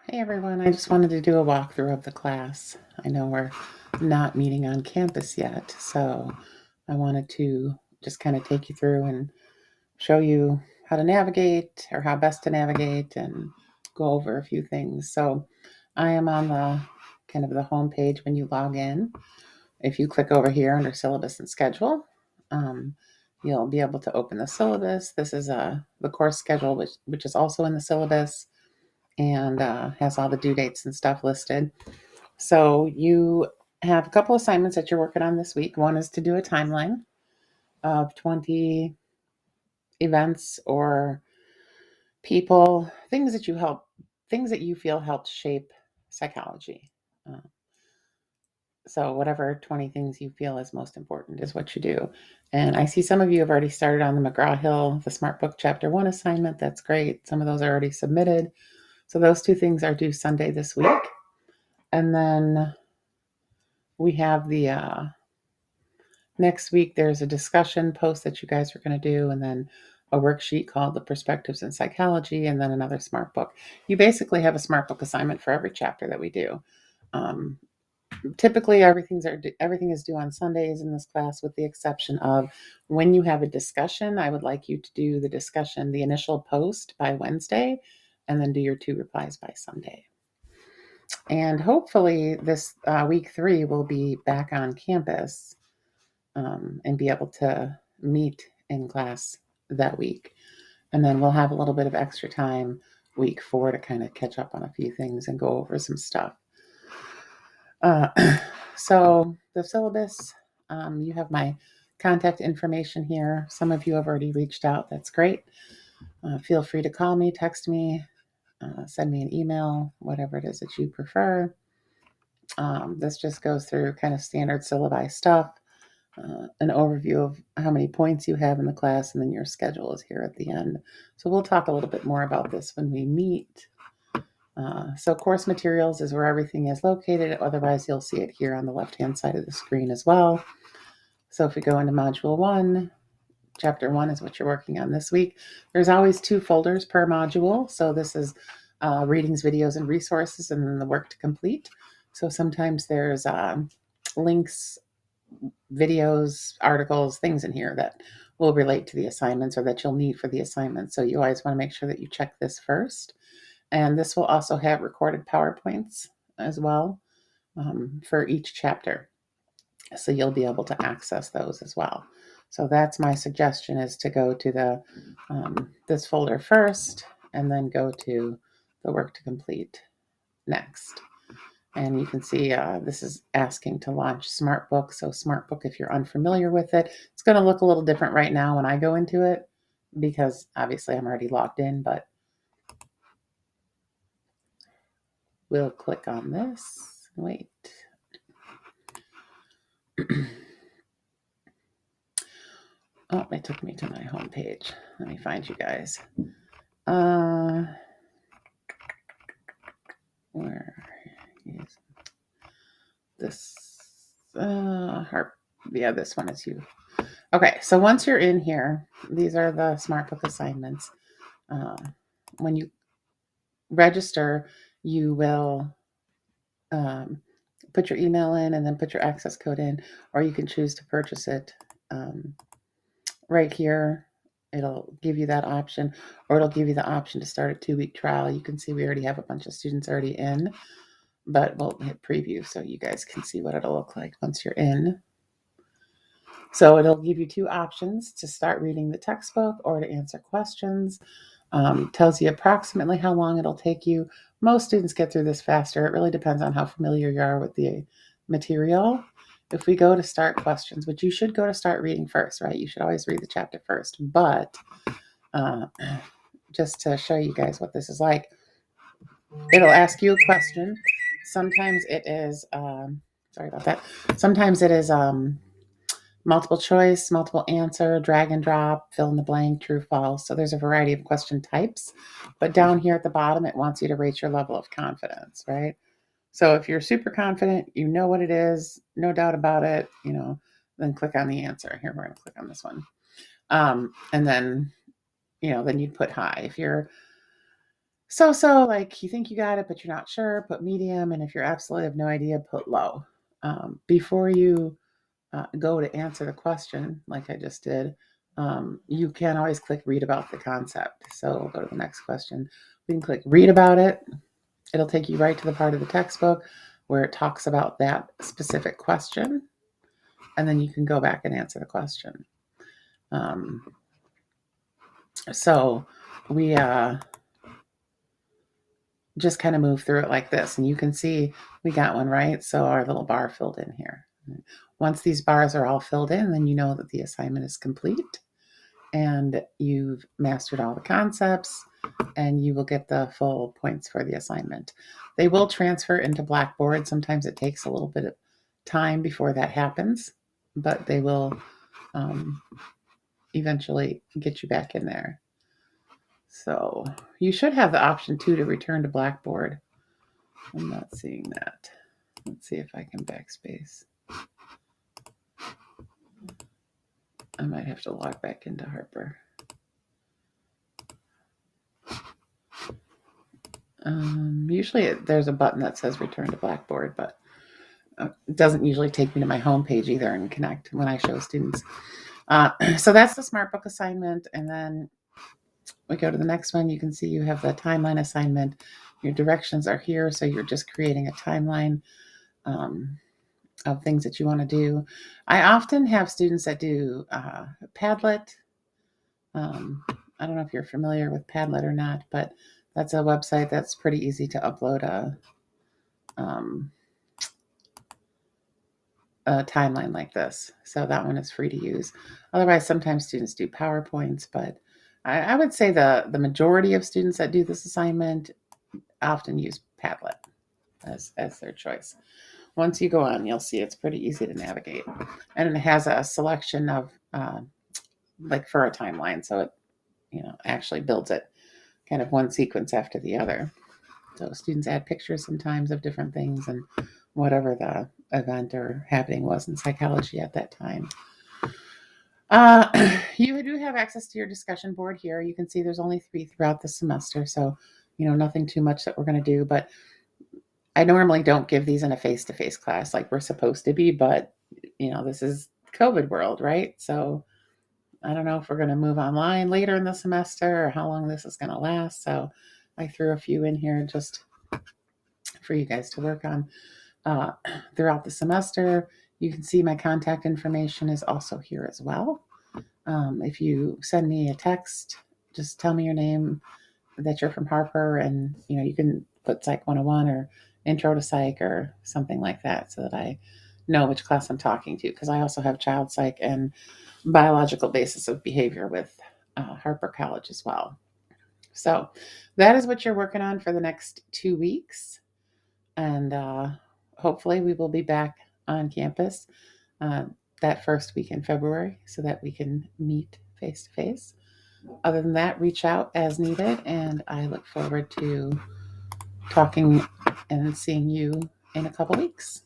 Hey everyone, I just wanted to do a walkthrough of the class. I know we're not meeting on campus yet, so I wanted to just kind of take you through and show you how to navigate or how best to navigate and go over a few things. So I am on the kind of the home page when you log in. If you click over here under syllabus and schedule, um, you'll be able to open the syllabus. This is the course schedule, which is also in the syllabus and has all the due dates and stuff listed. So you have a couple assignments that you're working on this week. One is to do a timeline of 20 events or people, things that you feel helped shape psychology. Uh, so whatever 20 things you feel is most important is what you do. And I see some of you have already started on the McGraw-Hill, the Smartbook Chapter 1 assignment. That's great. Some of those are already submitted. So those two things are due Sunday this week. And then we have the next week, there's a discussion post that you guys are going to do, and then a worksheet called The Perspectives in Psychology, and then another smart book. You basically have a smart book assignment for every chapter that we do. Um, Typically, everything is due on Sundays in this class, with the exception of when you have a discussion. I would like you to do the discussion, the initial post by Wednesday, and then do your 2 replies by Sunday. And hopefully, this week 3 will be back on campus and be able to meet in class that week. And then we'll have a little bit of extra time week 4 to kind of catch up on a few things and go over some stuff. Uh, so the syllabus, you have my contact information here. Some of you have already reached out. That's great. Feel free to call me, text me, send me an email, whatever it is that you prefer. This just goes through kind of standard syllabi stuff. An overview of how many points you have in the class, and then your schedule is here at the end. So we'll talk a little bit more about this when we meet. So course materials is where everything is located. Otherwise, you'll see it here on the left-hand side of the screen as well. So if we go into Module 1, Chapter 1 is what you're working on this week. There's always 2 folders per module. So this is readings, videos, and resources, and then the work to complete. So sometimes there's links, videos, articles, things in here that will relate to the assignments or that you'll need for the assignment. So you always want to make sure that you check this first. And this will also have recorded PowerPoints as well for each chapter. So you'll be able to access those as well. So that's my suggestion, is to go to the this folder first and then go to the work to complete next. And you can see this is asking to launch Smartbook. So Smartbook, if you're unfamiliar with it, it's going to look a little different right now when I go into it, because obviously I'm already logged in, but we'll click on this. Wait. Oh, it took me to my home page. Let me find you guys. Where is this? Harp. Yeah, this one is you. Okay, so once you're in here, these are the Smartbook assignments. When you register, you will put your email in and then put your access code in, or you can choose to purchase it right here. It'll give you that option, or it'll give you the option to start a 2-week trial. You can see we already have a bunch of students already in, but we'll hit preview so you guys can see what it'll look like once you're in. So it'll give you 2 options: to start reading the textbook or to answer questions. Tells you approximately how long it'll take you. Most students get through this faster. It really depends on how familiar you are with the material. If we go to start questions, which you should go to start reading first, right? You should always read the chapter first. But just to show you guys what this is like, it'll ask you a question. Sometimes it is, sorry about that. Sometimes it is multiple choice, multiple answer, drag and drop, fill in the blank, true, false. So there's a variety of question types. But down here at the bottom, it wants you to rate your level of confidence, right? So if you're super confident, you know what it is, no doubt about it, then click on the answer. Here, we're going to click on this one. And then, then you'd put high. If you're like you think you got it, but you're not sure, put medium. And if you're absolutely have no idea, put low. Before you go to answer the question, like I just did, you can always click read about the concept. So we'll go to the next question. We can click read about it. It'll take you right to the part of the textbook where it talks about that specific question. And then you can go back and answer the question. Um, so we just kind of move through it like this. And you can see we got one right. So our little bar filled in here. Once these bars are all filled in, then you know that the assignment is complete and you've mastered all the concepts and you will get the full points for the assignment. They will transfer into Blackboard. Sometimes it takes a little bit of time before that happens, but they will eventually get you back in there. So you should have the option too to return to Blackboard. I'm not seeing that. Let's see if I can backspace. I might have to log back into Harper. Usually there's a button that says return to Blackboard, but it doesn't usually take me to my home page either and connect when I show students. So that's the Smartbook assignment. And then we go to the next one. You can see you have the timeline assignment. Your directions are here. So you're just creating a timeline of things that you want to do. I often have students that do Padlet. I don't know if you're familiar with Padlet or not, but that's a website that's pretty easy to upload a timeline like this. So that one is free to use. Otherwise, sometimes students do PowerPoints, but I would say the majority of students that do this assignment often use Padlet as their choice. Once you go on, you'll see it's pretty easy to navigate. And it has a selection of like for a timeline. So it, actually builds it kind of one sequence after the other. So students add pictures sometimes of different things and whatever the event or happening was in psychology at that time. You do have access to your discussion board here. You can see there's only 3 throughout the semester. So, nothing too much that we're going to do, but I normally don't give these in a face-to-face class like we're supposed to be, but this is COVID world, right? So I don't know if we're going to move online later in the semester or how long this is going to last. So I threw a few in here just for you guys to work on throughout the semester. You can see my contact information is also here as well. If you send me a text, just tell me your name, that you're from Harper, and you can put Psych 101 or Intro to Psych or something like that so that I know which class I'm talking to, because I also have Child Psych and Biological Basis of Behavior with Harper College as well. So that is what you're working on for the next 2 weeks. And hopefully we will be back on campus that first week in February so that we can meet face to face. Other than that, reach out as needed, and I look forward to talking and seeing you in a couple weeks.